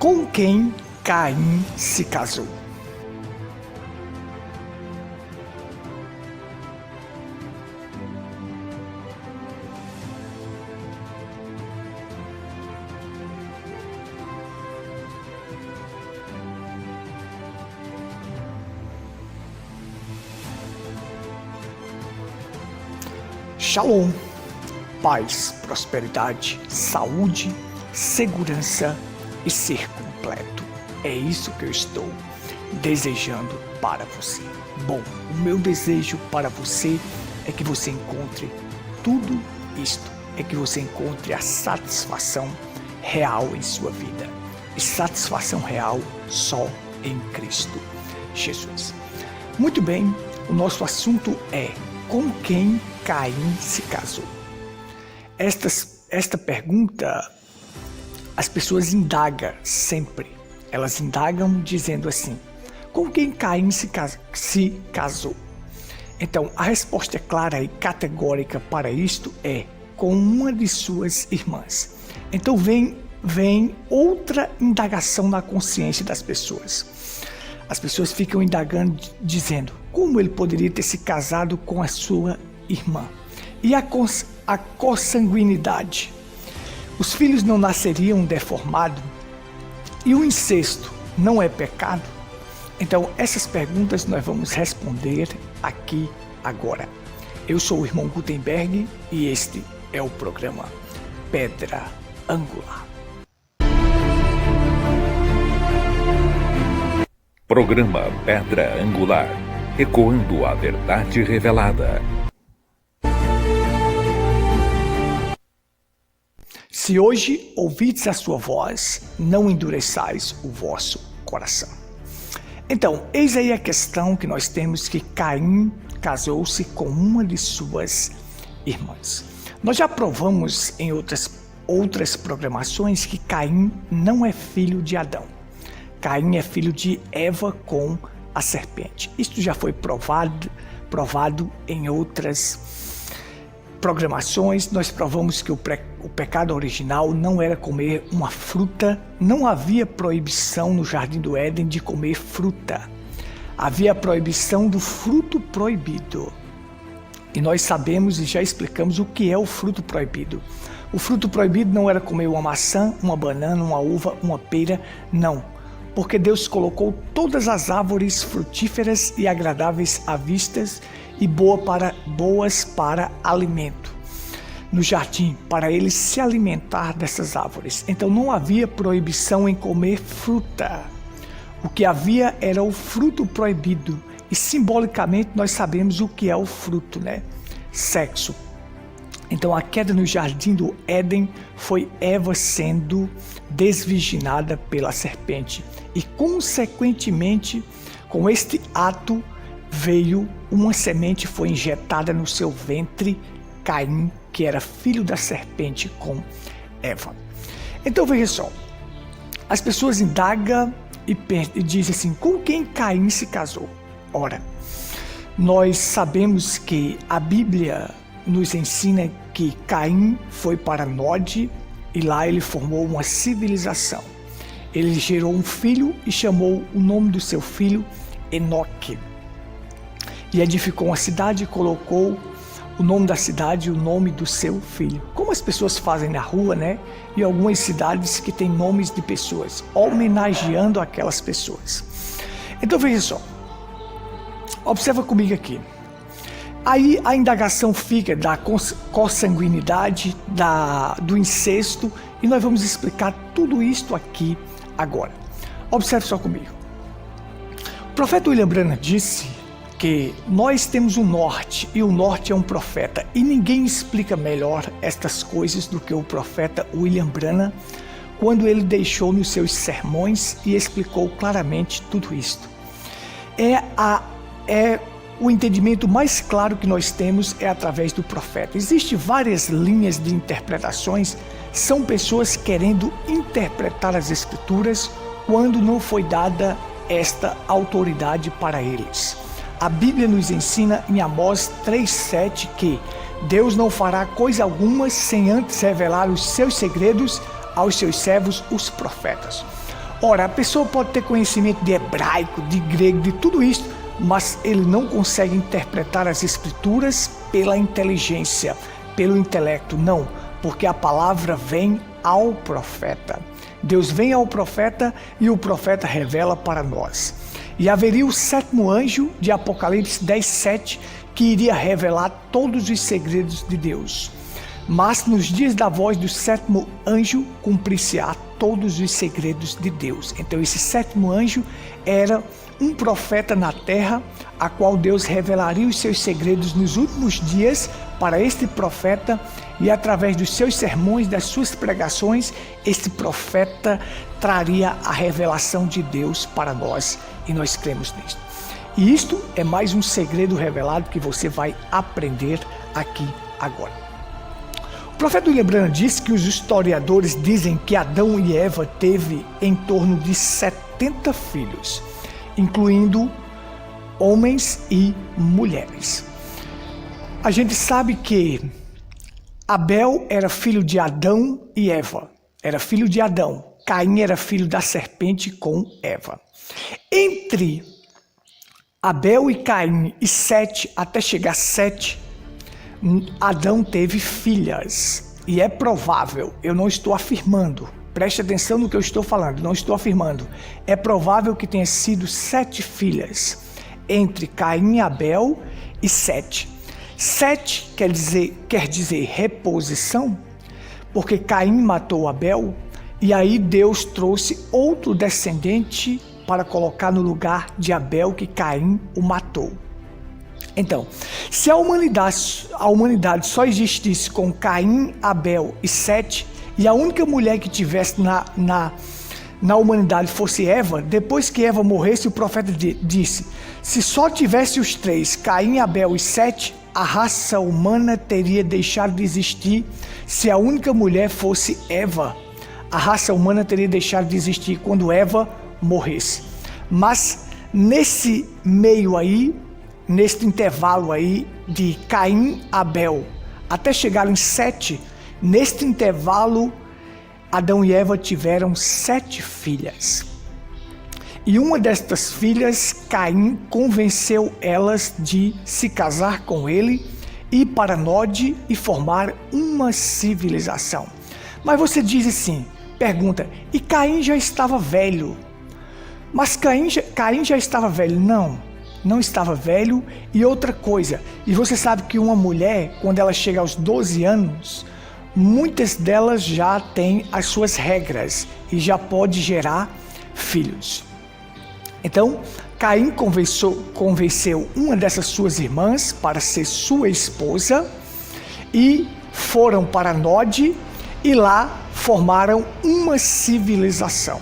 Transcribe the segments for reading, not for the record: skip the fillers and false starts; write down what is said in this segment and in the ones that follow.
Com quem Caim se casou? Shalom, paz, prosperidade, saúde, segurança e ser completo. É isso que eu estou desejando para você. Bom, o meu desejo para você é que você encontre tudo isto, é que você encontre a satisfação real em sua vida. E satisfação real só em Cristo Jesus. Muito bem, o nosso assunto é: com quem Caim se casou? Esta pergunta as pessoas indagam sempre. Elas indagam dizendo assim: com quem Caim se casou? Então, a resposta clara e categórica para isto é: com uma de suas irmãs. Então vem outra indagação na consciência das pessoas. As pessoas ficam indagando, dizendo: como ele poderia ter se casado com a sua irmã? E a consanguinidade? Os filhos não nasceriam deformados? E o incesto não é pecado? Então, essas perguntas nós vamos responder aqui agora. Eu sou o irmão Gutenberg e este é o programa Pedra Angular. Programa Pedra Angular, ecoando a verdade revelada. Se hoje ouvides a sua voz, não endureçais o vosso coração. Então, eis aí a questão que nós temos: que Caim casou-se com uma de suas irmãs. Nós já provamos em outras programações que Caim não é filho de Adão. Caim é filho de Eva com a serpente. Isto já foi provado em outras programações. Nós provamos que o pecado original não era comer uma fruta. Não havia proibição no Jardim do Éden de comer fruta. Havia a proibição do fruto proibido. E nós sabemos e já explicamos o que é o fruto proibido. O fruto proibido não era comer uma maçã, uma banana, uma uva, uma pera, não. Porque Deus colocou todas as árvores frutíferas e agradáveis à vista e boas para alimento no jardim, para eles se alimentar dessas árvores. Então não havia proibição em comer fruta. O que havia era o fruto proibido. E simbolicamente nós sabemos o que é o fruto, né? Sexo. Então a queda no Jardim do Éden foi Eva sendo desvirginada pela serpente. E consequentemente, com este ato, veio uma semente, foi injetada no seu ventre, Caim, que era filho da serpente com Eva. Então veja só, as pessoas indagam e dizem assim: com quem Caim se casou? Ora, nós sabemos que a Bíblia nos ensina que Caim foi para Nod e lá ele formou uma civilização. Ele gerou um filho e chamou o nome do seu filho Enoque. E edificou uma cidade e colocou o nome da cidade e o nome do seu filho. Como as pessoas fazem na rua, né? E algumas cidades que têm nomes de pessoas, homenageando aquelas pessoas. Então veja só, observa comigo aqui. Aí a indagação fica da consanguinidade, do incesto, e nós vamos explicar tudo isto aqui agora. Observe só comigo. O profeta William Branham disse que nós temos um norte, e o norte é um profeta, e ninguém explica melhor estas coisas do que o profeta William Branham, quando ele deixou nos seus sermões e explicou claramente tudo isto. O entendimento mais claro que nós temos é através do profeta. Existem várias linhas de interpretações, são pessoas querendo interpretar as escrituras quando não foi dada esta autoridade para eles. A Bíblia nos ensina em Amós 3,7 que Deus não fará coisa alguma sem antes revelar os seus segredos aos seus servos, os profetas. Ora, a pessoa pode ter conhecimento de hebraico, de grego, de tudo isso, mas ele não consegue interpretar as escrituras pela inteligência, pelo intelecto, não, porque a palavra vem ao profeta. Deus vem ao profeta e o profeta revela para nós. E haveria o 7º anjo de Apocalipse 10:7 que iria revelar todos os segredos de Deus. Mas nos dias da voz do 7º anjo cumprir-se-á todos os segredos de Deus. Então esse 7º anjo era um profeta na terra, a qual Deus revelaria os seus segredos nos últimos dias para este profeta, e através dos seus sermões, das suas pregações, este profeta traria a revelação de Deus para nós, e nós cremos nisto. E isto é mais um segredo revelado que você vai aprender aqui agora. O profeta William Branham disse que os historiadores dizem que Adão e Eva teve em torno de 70 filhos, incluindo homens e mulheres. A gente sabe que Abel era filho de Adão e Eva, era filho de Adão. Caim era filho da serpente com Eva. Entre Abel e Caim e Sete, até chegar a Sete, Adão teve filhas. E é provável, eu não estou afirmando, preste atenção no que eu estou falando, não estou afirmando. É provável que tenha sido 7 filhas entre Caim, Abel e Sete. Sete quer dizer reposição, porque Caim matou Abel, e aí Deus trouxe outro descendente para colocar no lugar de Abel que Caim o matou. Então, se a humanidade só existisse com Caim, Abel e Sete, e a única mulher que tivesse na humanidade fosse Eva, depois que Eva morresse, o profeta disse: se só tivesse os 3, Caim, Abel e Sete, a raça humana teria deixado de existir. Se a única mulher fosse Eva, a raça humana teria deixado de existir quando Eva morresse. Mas nesse meio aí, neste intervalo aí de Caim, Abel, até chegar em Sete, neste intervalo, Adão e Eva tiveram 7 filhas. E uma destas filhas, Caim, convenceu elas de se casar com ele, ir para Nod e formar uma civilização. Mas você diz assim, pergunta, e Caim já estava velho? Mas Caim já estava velho? Não estava velho. E outra coisa, e você sabe que uma mulher, quando ela chega aos 12 anos, muitas delas já têm as suas regras e já pode gerar filhos. Então, Caim convenceu uma dessas suas irmãs para ser sua esposa e foram para Nod e lá formaram uma civilização.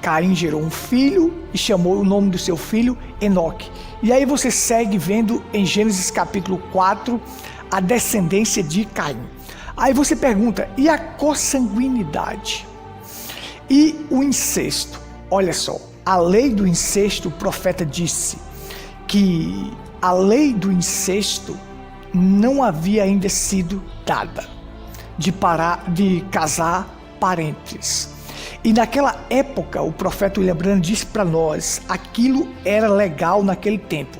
Caim gerou um filho e chamou o nome do seu filho Enoque. E aí você segue vendo em Gênesis capítulo 4 a descendência de Caim. Aí você pergunta, e a consanguinidade? E o incesto? Olha só, a lei do incesto, o profeta disse que a lei do incesto não havia ainda sido dada, de casar parentes. E naquela época, o profeta William Branham disse para nós, aquilo era legal naquele tempo.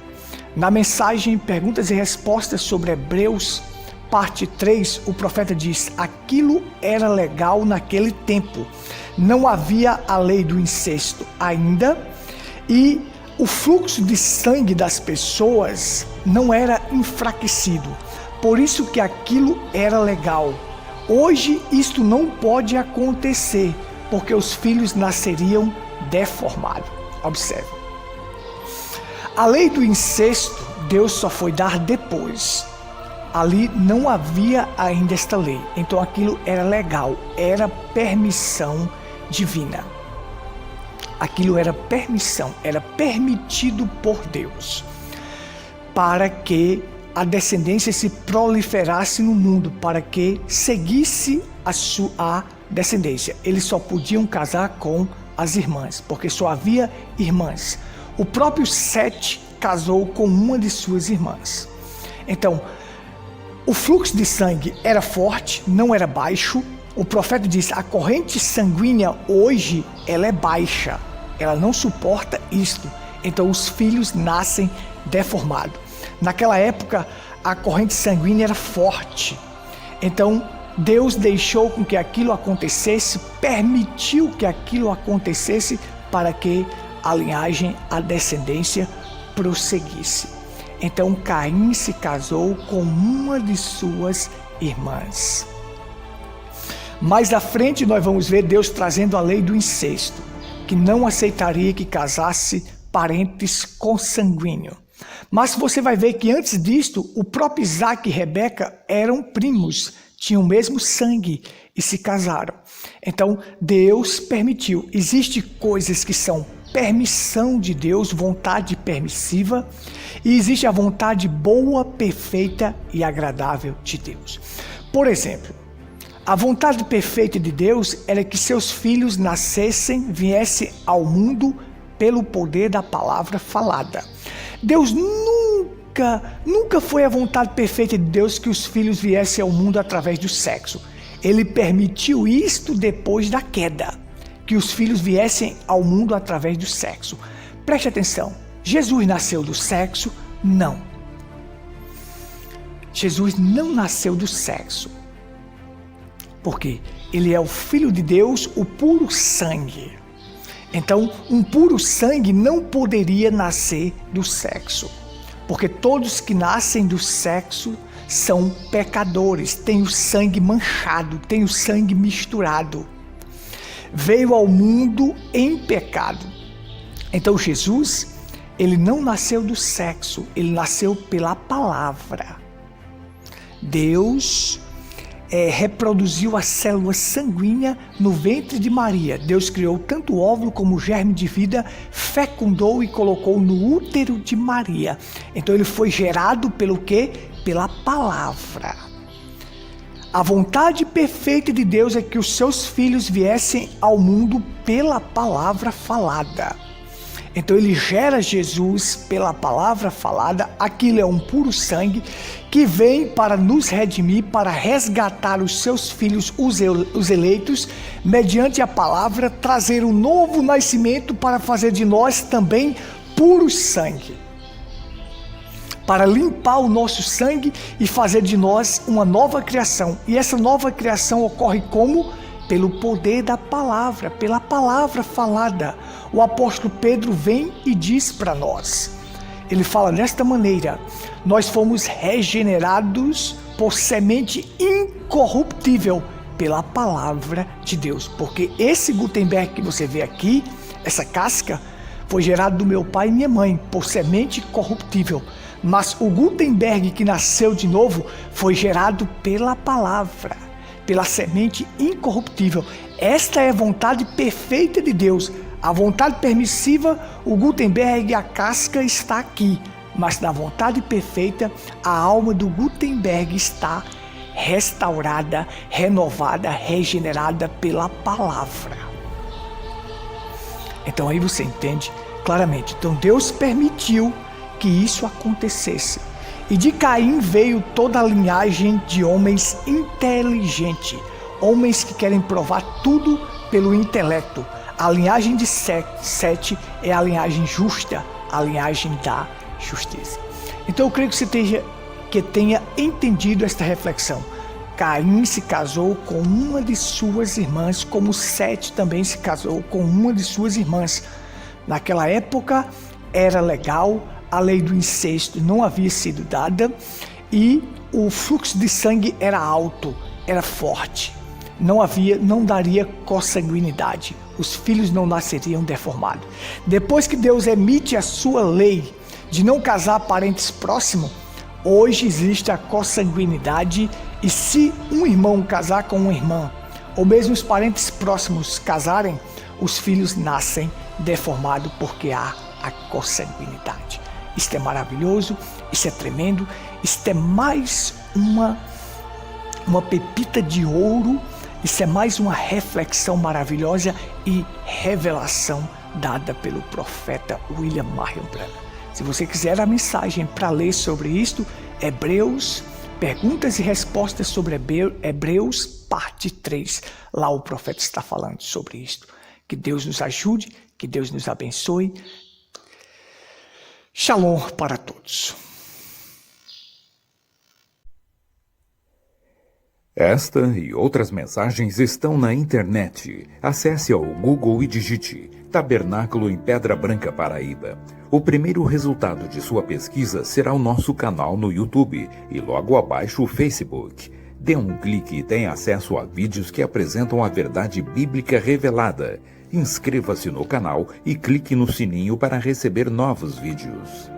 Na mensagem Perguntas e Respostas sobre Hebreus, parte 3, o profeta diz, aquilo era legal naquele tempo. Não havia a lei do incesto ainda e o fluxo de sangue das pessoas não era enfraquecido. Por isso que aquilo era legal. Hoje isto não pode acontecer, porque os filhos nasceriam deformados. Observe. A lei do incesto, Deus só foi dar depois. Ali não havia ainda esta lei. Então aquilo era legal, era permissão divina. Aquilo era permissão, era permitido por Deus, para que a descendência se proliferasse no mundo, para que seguisse a descendência. Eles só podiam casar com as irmãs, porque só havia irmãs. O próprio Sete casou com uma de suas irmãs. Então, o fluxo de sangue era forte, não era baixo, O profeta diz: a corrente sanguínea hoje ela é baixa, ela não suporta isto. Então os filhos nascem deformados. Naquela época a corrente sanguínea era forte. Então Deus deixou com que aquilo acontecesse, permitiu que aquilo acontecesse para que a linhagem, a descendência prosseguisse. Então Caim se casou com uma de suas irmãs. Mais à frente nós vamos ver Deus trazendo a lei do incesto, que não aceitaria que casasse parentes consanguíneos. Mas você vai ver que antes disto, o próprio Isaac e Rebeca eram primos, tinham o mesmo sangue e se casaram. Então Deus permitiu. Existem coisas que são permissão de Deus, vontade permissiva, e existe a vontade boa, perfeita e agradável de Deus. Por exemplo, a vontade perfeita de Deus era que seus filhos nascessem, viessem ao mundo pelo poder da palavra falada. Deus nunca foi a vontade perfeita de Deus que os filhos viessem ao mundo através do sexo. Ele permitiu isto depois da queda, que os filhos viessem ao mundo através do sexo. Preste atenção, Jesus nasceu do sexo? Não. Jesus não nasceu do sexo. Porque ele é o Filho de Deus, o puro sangue. Então, um puro sangue não poderia nascer do sexo. Porque todos que nascem do sexo são pecadores, têm o sangue manchado, têm o sangue misturado. Veio ao mundo em pecado. Então Jesus, ele não nasceu do sexo, ele nasceu pela palavra. Deus reproduziu a célula sanguínea no ventre de Maria. Deus criou tanto o óvulo como o germe de vida, fecundou e colocou no útero de Maria. Então ele foi gerado pelo quê? Pela palavra. A vontade perfeita de Deus é que os seus filhos viessem ao mundo pela palavra falada. Então ele gera Jesus pela palavra falada. Aquilo é um puro sangue que vem para nos redimir, para resgatar os seus filhos, os eleitos, mediante a palavra, trazer um novo nascimento para fazer de nós também puro sangue. Para limpar o nosso sangue e fazer de nós uma nova criação. E essa nova criação ocorre como? Pelo poder da palavra, pela palavra falada. O apóstolo Pedro vem e diz para nós. Ele fala desta maneira: nós fomos regenerados por semente incorruptível pela palavra de Deus. Porque esse Gutenberg que você vê aqui, essa casca, foi gerado do meu pai e minha mãe por semente corruptível. Mas o Gutenberg que nasceu de novo foi gerado pela palavra, pela semente incorruptível. Esta é a vontade perfeita de Deus. A vontade permissiva, o Gutenberg, a casca está aqui. Mas na vontade perfeita, a alma do Gutenberg está restaurada, renovada, regenerada pela palavra. Então aí você entende claramente. Então Deus permitiu que isso acontecesse. E de Caim veio toda a linhagem de homens inteligentes, homens que querem provar tudo pelo intelecto. A linhagem de Sete é a linhagem justa, a linhagem da justiça. Então eu creio que tenha entendido esta reflexão. Caim se casou com uma de suas irmãs, como Sete também se casou com uma de suas irmãs. Naquela época era legal, a lei do incesto não havia sido dada e o fluxo de sangue era alto, era forte. Não daria consanguinidade. Os filhos não nasceriam deformados. Depois que Deus emite a sua lei de não casar parentes próximos, hoje existe a consanguinidade, e se um irmão casar com uma irmã, ou mesmo os parentes próximos casarem, os filhos nascem deformados porque há a consanguinidade. Isto é maravilhoso, isso é tremendo, isto é mais uma pepita de ouro. Isso é mais uma reflexão maravilhosa e revelação dada pelo profeta William Marion Branham. Se você quiser a mensagem para ler sobre isto, Hebreus, perguntas e respostas sobre Hebreus, parte 3. Lá o profeta está falando sobre isto. Que Deus nos ajude, que Deus nos abençoe. Shalom para todos. Esta e outras mensagens estão na internet. Acesse ao Google e digite Tabernáculo em Pedra Branca, Paraíba. O primeiro resultado de sua pesquisa será o nosso canal no YouTube e logo abaixo o Facebook. Dê um clique e tenha acesso a vídeos que apresentam a verdade bíblica revelada. Inscreva-se no canal e clique no sininho para receber novos vídeos.